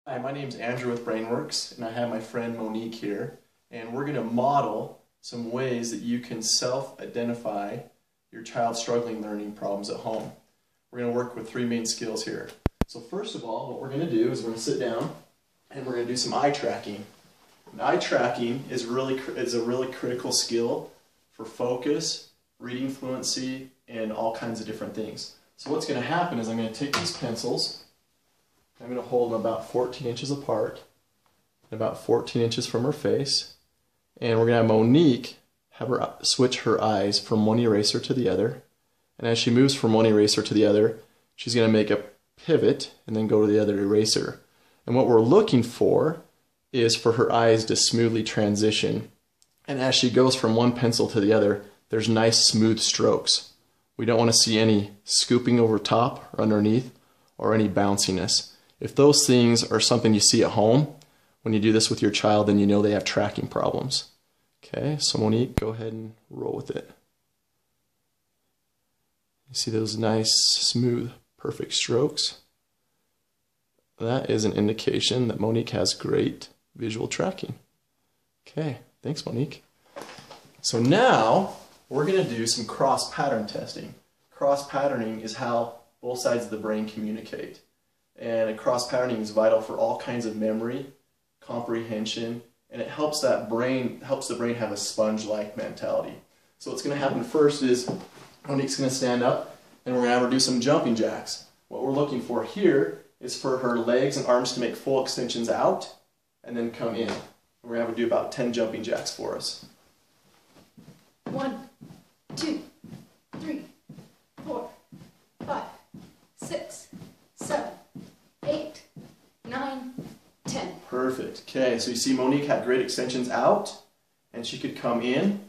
Hi, my name's Andrew with BrainWorks, and I have my friend Monique here, and we're going to model some ways that you can self-identify your child's struggling learning problems at home. We're going to work with three main skills here. So first of all, what we're going to do is we're going to sit down and we're going to do some eye tracking. And eye tracking is a really critical skill for focus, reading fluency, and all kinds of different things. So what's going to happen is I'm going to take these pencils. I'm going to hold them about 14 inches apart, about 14 inches from her face, and we're going to have Monique have her switch her eyes from one eraser to the other, and as she moves from one eraser to the other, she's going to make a pivot and then go to the other eraser. And what we're looking for is for her eyes to smoothly transition, and as she goes from one pencil to the other, there's nice smooth strokes. We don't want to see any scooping over top or underneath or any bounciness. If those things are something you see at home, when you do this with your child, then you know they have tracking problems. Okay, so Monique, go ahead and roll with it. You see those nice, smooth, perfect strokes? That is an indication that Monique has great visual tracking. Okay, thanks Monique. So now, we're going to do some cross-pattern testing. Cross-patterning is how both sides of the brain communicate. And cross-patterning is vital for all kinds of memory, comprehension, and it helps the brain have a sponge-like mentality. So what's going to happen first is Monique's going to stand up and we're going to have her do some jumping jacks. What we're looking for here is for her legs and arms to make full extensions out and then come in. We're going to have her do about 10 jumping jacks for us. 1, 2, 3, 4, 5, 6, 7, 8, 9, 10. Perfect. Okay, so you see Monique had great extensions out, and she could come in.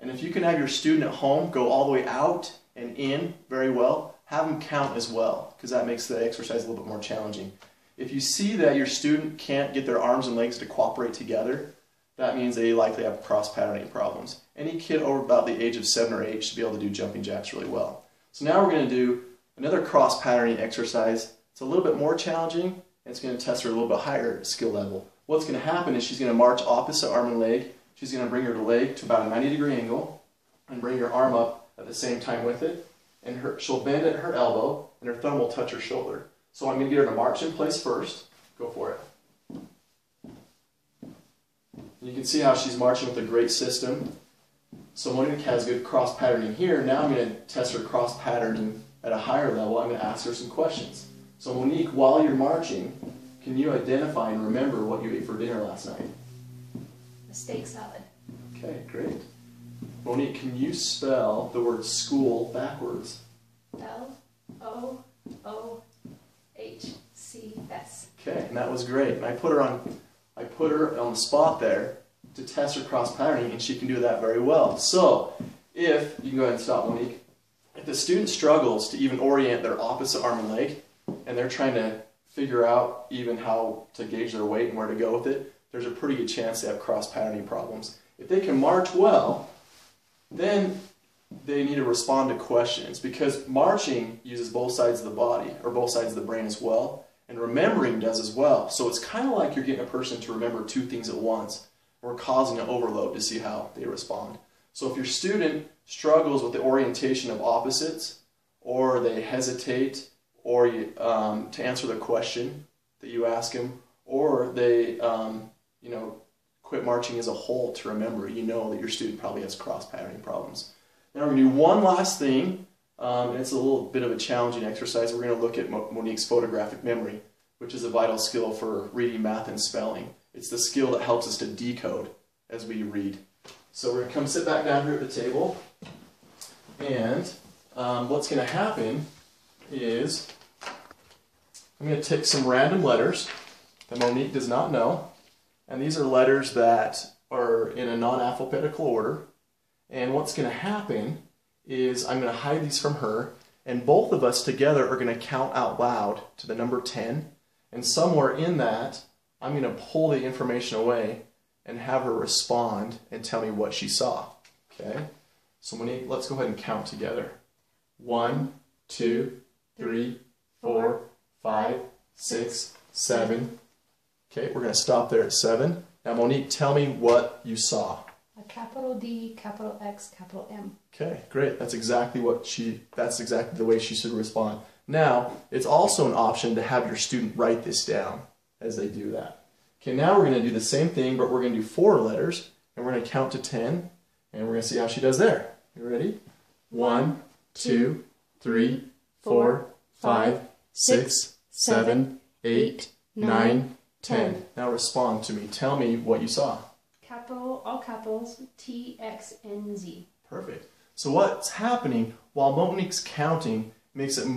And if you can have your student at home go all the way out and in very well, have them count as well, because that makes the exercise a little bit more challenging. If you see that your student can't get their arms and legs to cooperate together, that means they likely have cross-patterning problems. Any kid over about the age of 7 or 8 should be able to do jumping jacks really well. So now we're going to do another cross-patterning exercise. It's a little bit more challenging, and it's going to test her a little bit higher skill level. What's going to happen is she's going to march opposite arm and leg. She's going to bring her leg to about a 90-degree angle and bring her arm up at the same time with it. And she'll bend at her elbow, and her thumb will touch her shoulder. So I'm going to get her to march in place first. Go for it. You can see how she's marching with a great system. So Monique has good cross-patterning here. Now I'm going to test her cross-patterning at a higher level. I'm going to ask her some questions. So Monique, while you're marching, can you identify and remember what you ate for dinner last night? A steak salad. Okay, great. Monique, can you spell the word school backwards? L-O-O-H-C-S. Okay, and that was great. And I put her on the spot there to test her cross-patterning, and she can do that very well. So, if, you can go ahead and stop Monique, if the student struggles to even orient their opposite arm and leg, and they're trying to figure out even how to gauge their weight and where to go with it, there's a pretty good chance they have cross-patterning problems. If they can march well, then they need to respond to questions, because marching uses both sides of the body, or both sides of the brain as well, and remembering does as well. So it's kind of like you're getting a person to remember two things at once, or causing an overload to see how they respond. So if your student struggles with the orientation of opposites, or they hesitate, or to answer the question that you ask them, or they quit marching as a whole to remember, you know that your student probably has cross-patterning problems. Now we're going to do one last thing, and it's a little bit of a challenging exercise. We're going to look at Monique's photographic memory, which is a vital skill for reading, math, and spelling. It's the skill that helps us to decode as we read. So we're going to come sit back down here at the table, and what's going to happen is I'm going to take some random letters that Monique does not know, and these are letters that are in a non-alphabetical order, and what's going to happen is I'm going to hide these from her, and both of us together are going to count out loud to the number 10, and somewhere in that I'm going to pull the information away and have her respond and tell me what she saw. Okay? So Monique, let's go ahead and count together. 1, 2, 3, 4, 5, 6, 7, Okay, we're going to stop there at 7. Now, Monique, tell me what you saw. A capital D, capital X, capital M. Okay, great. That's exactly the way she should respond. Now, it's also an option to have your student write this down as they do that. Okay, now we're going to do the same thing, but we're going to do 4 letters, and we're going to count to 10, and we're going to see how she does there. You ready? 1, 2, 3, 4, 5, 6, 7, 8, 9, 10. Now respond to me. Tell me what you saw. Capital, all capitals, T, X, N, Z. Perfect. So what's happening while Monique's counting makes it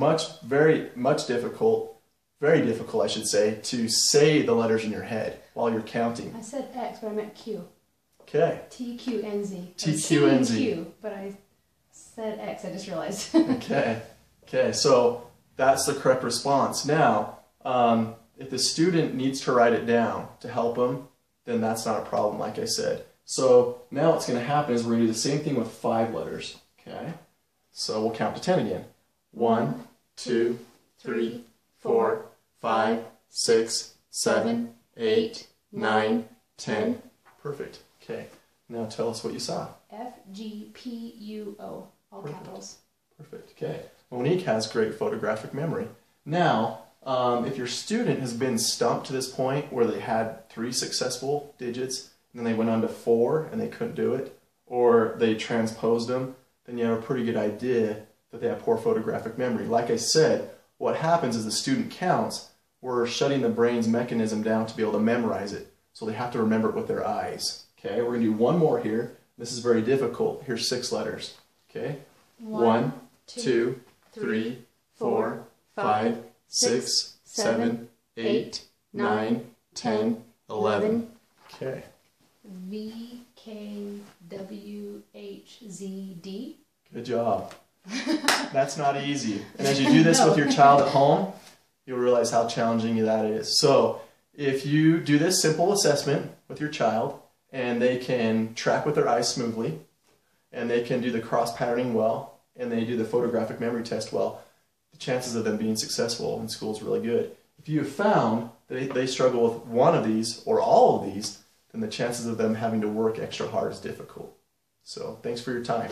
very difficult, I should say, to say the letters in your head while you're counting. I said X, but I meant Q. Okay. T, Q, N, Z. T, Q, N, Z. Q, but I said X, I just realized. Okay. Okay, so that's the correct response. Now, if the student needs to write it down to help them, then that's not a problem, like I said. So now what's going to happen is we're going to do the same thing with 5 letters. Okay? So we'll count to 10 again. 1, 2, 3, 4, 5, 6, 7, 8, 9, 10. Perfect. Okay. Now tell us what you saw. F, G, P, U, O. All Perfect. capitals. Perfect. Okay. Monique has great photographic memory. Now, if your student has been stumped to this point where they had 3 successful digits and then they went on to 4 and they couldn't do it, or they transposed them, then you have a pretty good idea that they have poor photographic memory. Like I said, what happens is the student counts, we're shutting the brain's mechanism down to be able to memorize it. So they have to remember it with their eyes. Okay, we're going to do one more here. This is very difficult. Here's 6 letters. Okay, 1, 2, 3, 4, 5, 6, 7, 8, 9, 10, 11. Okay. V, K, W, H, Z, D. Good job. That's not easy. And as you do this with your child at home, you'll realize how challenging that is. So if you do this simple assessment with your child and they can track with their eyes smoothly and they can do the cross patterning well and they do the photographic memory test well, the chances of them being successful in school is really good. If you have found that they struggle with one of these or all of these, then the chances of them having to work extra hard is difficult. So thanks for your time.